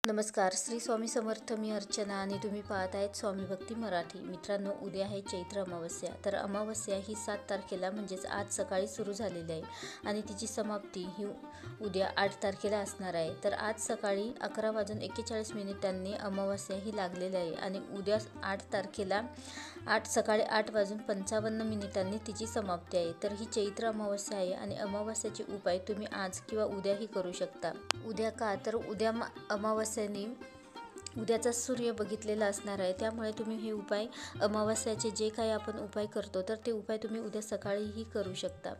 नमस्कार, श्री स्वामी समर्थ. मी अर्चना आणि तुम्ही पाहत आहेत स्वामी भक्ती मराठी. मित्रांनो, उद्या आहे चैत्र अमावस्या. तर अमावस्या ही 7 तारखेला म्हणजेच आज सकाळी सुरू झालेली आहे आणि तिची समाप्ती ही उद्या 8 तारखेला असणार आहे. तर आज सकाळी 11:41 अमावस्या ही लागलेली आहे आणि उद्या 8 तारखेला सकाळी 8:55 तिची समाप्ती आहे. तर ही चैत्र अमावस्या आहे आणि अमावस्याचे उपाय तुम्ही आज किंवा उद्याही करू शकता. उद्या का तर उद्या अमावस्याने उद्याचा सूर्य बघितलेला असणार आहे, त्यामुळे तुम्ही हे उपाय अमावस्याचे जे काही आपण उपाय करतो तर ते उपाय तुम्ही उद्या सकाळीही करू शकता.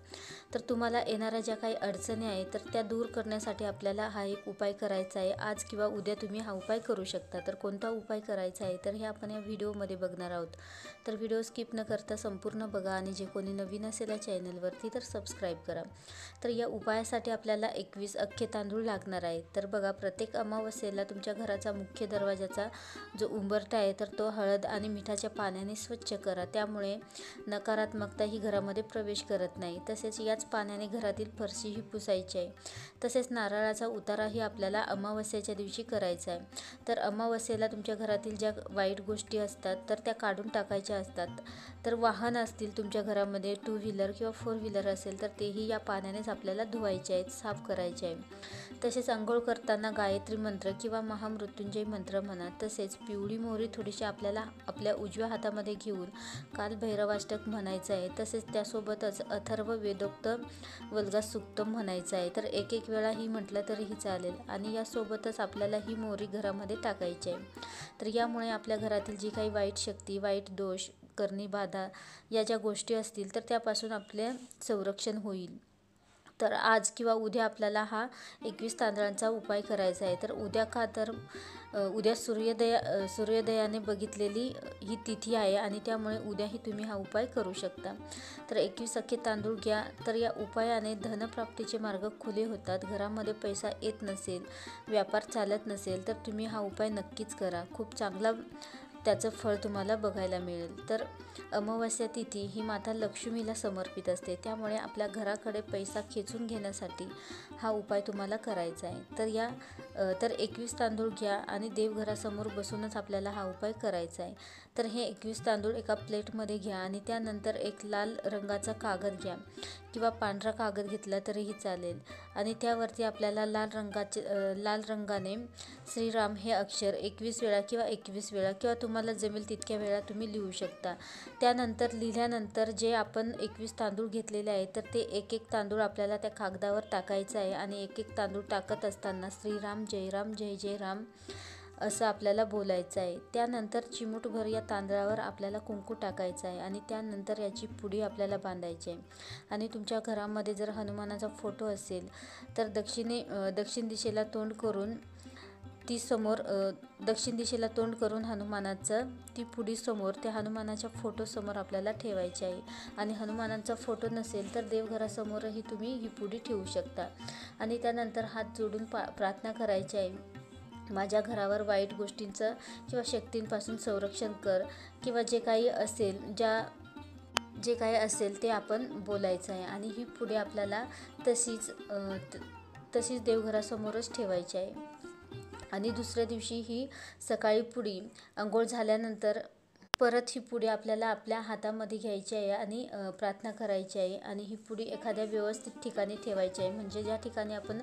तर तुम्हाला येणाऱ्या ज्या काही अडचणी आहेत तर त्या दूर करण्यासाठी आपल्याला हा एक उपाय करायचा आहे. आज किंवा उद्या तुम्ही हा उपाय करू शकता. तर कोणता उपाय करायचा आहे तर हे आपण या व्हिडिओमध्ये बघणार आहोत. तर व्हिडिओ स्किप न करता संपूर्ण बघा आणि जे कोणी नवीन असेल या चॅनलवरती तर सबस्क्राईब करा. तर या उपायासाठी आपल्याला 21 अख्खे तांदूळ लागणार आहेत. तर बघा, प्रत्येक अमावस्येला तुमच्या घराचा मुख्य दरवाजाचा जो उंबरठा आहे तर तो हळद आणि मिठाच्या पाण्याने स्वच्छ करा. त्यामुळे नकारात्मकता ही घरामध्ये प्रवेश करत नाही. तसेच याच पाण्याने घरातील फरशीही पुसायची आहे. तसेच नारळाचा उताराही आपल्याला अमावस्येच्या दिवशी करायचा आहे. तर अमावस्येला तुमच्या घरातील ज्या वाईट गोष्टी असतात तर त्या काढून टाकायच्या असतात. तर वाहन असतील तुमच्या घरामध्ये, 2 व्हीलर किंवा 4 व्हीलर असेल तर तेही या पाण्यानेच आपल्याला धुवायचे आहेत, साफ करायचे आहे. तसेच अंघोळ करताना गायत्री मंत्र किंवा महामृत्युंजय मंत्र म्हणा. तसेच पिवळी मोहरी थोडीशी आपल्याला आपल्या उजव्या हातामध्ये घेऊन काल भैरवाष्टक म्हणायचं आहे. तसेच त्यासोबतच अथर्व वेदोक्त वल्गा सुक्तम म्हणायचं आहे. तर एक वेळा ही म्हटलं तरीही चालेल आणि यासोबतच आपल्याला ही मोहरी घरामध्ये टाकायची आहे. तर यामुळे आपल्या घरातील जी काही वाईट शक्ती, वाईट दोष, करणी बाधा या ज्या गोष्टी असतील तर त्यापासून आपले संरक्षण होईल. तर आज किंवा उद्या आपल्याला हा 21 तांदळांचा उपाय करायचा आहे. तर उद्या का तर उद्या सूर्योदयाने बघितलेली ही तिथी आहे आणि त्यामुळे उद्याही तुम्ही हा उपाय करू शकता. तर 21 अख्खे तांदूळ घ्या. तर या उपायाने धनप्राप्तीचे मार्ग खुले होतात. घरामध्ये पैसा येत नसेल, व्यापार चालत नसेल तर तुम्ही हा उपाय नक्कीच करा. खूप चांगला त्याचं फळ तुम्हाला बघायला मिळेल. तर अमावस्या तिथी ही माता लक्ष्मीला समर्पित असते, त्यामुळे आपल्या घराकडे पैसा खेचून घेण्यासाठी हा उपाय तुम्हाला करायचा आहे. तर 21 तांदूळ घ्या आणि देवघरासमोर बसूनच आपल्याला हा उपाय करायचा आहे. तर हे 21 तांदूळ एका प्लेटमध्ये घ्या आणि त्यानंतर एक लाल रंगाचा कागद घ्या किंवा पांढरा कागद घेतला तरीही चालेल आणि त्यावरती आपल्याला लाल रंगाने श्रीराम हे अक्षर 21 वेळा किंवा 21 वेळा किंवा तुम्हाला जमेल तितक्या वेळा तुम्ही लिहू शकता. त्यानंतर लिहिल्यानंतर जे आपण 21 तांदूळ घेतलेले आहेत तर ते एक तांदूळ आपल्याला त्या कागदावर टाकायचं आहे आणि एक तांदूळ टाकत असताना श्रीराम जय राम जय जय राम असं आपल्याला बोलायचं आहे. त्यानंतर चिमूटभर या तांदळावर आपल्याला कुंकू टाकायचं आहे आणि त्यानंतर याची पुडी आपल्याला बांधायची आहे. आणि तुमच्या घरामध्ये जर हनुमानाचा फोटो असेल तर दक्षिण दिशेला तोंड करून दक्षिण दिशेला तोंड करून हनुमानाचं ती पुडी समोर त्या हनुमानाच्या फोटोसमोर आपल्याला ठेवायची आहे. आणि हनुमानाचा फोटो नसेल तर देवघरासमोरही तुम्ही ही पुडी ठेवू शकता. आणि त्यानंतर हात जोडून प्रार्थना करायची आहे, माझ्या घरावर वाईट गोष्टींचं किंवा शक्तींपासून संरक्षण कर किंवा जे काही असेल ते आपण बोलायचं आहे. आणि ही पुढे आपल्याला तशीच देवघरासमोरच ठेवायची आहे. आणि दुसऱ्या दिवशी ही सकाळी पुडी अंघोळ झाल्यानंतर परत ही पुडी आपल्याला आपल्या हातामध्ये घ्यायची आहे आणि प्रार्थना करायची आहे. आणि ही पुडी एखाद्या व्यवस्थित ठिकाणी ठेवायची आहे. म्हणजे ज्या ठिकाणी आपण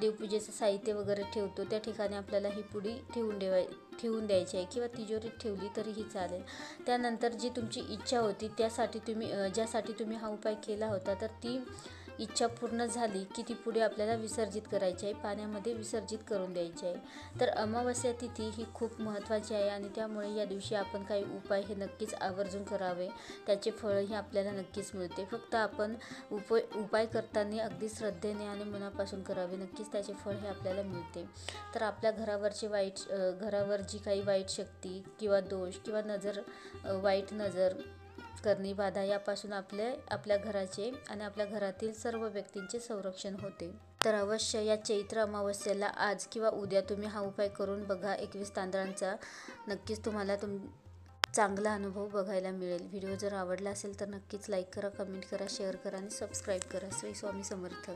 देवपूजेचं साहित्य वगैरे ठेवतो त्या ठिकाणी आपल्याला ही पुडी ठेवून द्यायची आहे किंवा तिजोरीत ठेवली तरीही चालेल. त्यानंतर जी तुमची इच्छा होती ज्यासाठी तुम्ही हा उपाय केला होता तर ती इच्छा पूर्ण झाली की ती पुढे आपल्याला विसर्जित करायची आहे, पाण्यामध्ये विसर्जित करून द्यायची आहे. तर अमावस्या तिथी ही खूप महत्त्वाची आहे आणि त्यामुळे या दिवशी आपण काही उपाय हे नक्कीच आवर्जून करावे. त्याचे फळही आपल्याला नक्कीच मिळते. फक्त आपण उपाय करताना अगदी श्रद्धेने आणि मनापासून करावे, नक्कीच त्याचे फळ हे आपल्याला मिळते. तर आपल्या घरावर जी काही वाईट शक्ती किंवा दोष किंवा वाईट नजर, करणी बाधा यापासून आपल्या घराचे आणि आपल्या घरातील सर्व व्यक्तींचे संरक्षण होते. तर अवश्य या चैत्र अमावस्येला आज किंवा उद्या तुम्ही हा उपाय करून बघा 21 तांदळांचा. नक्कीच तुम्हाला चांगला अनुभव बघायला मिळेल. व्हिडिओ जर आवडला असेल तर नक्कीच लाईक करा, कमेंट करा, शेअर करा आणि सबस्क्राईब करा. श्री स्वामी समर्थ.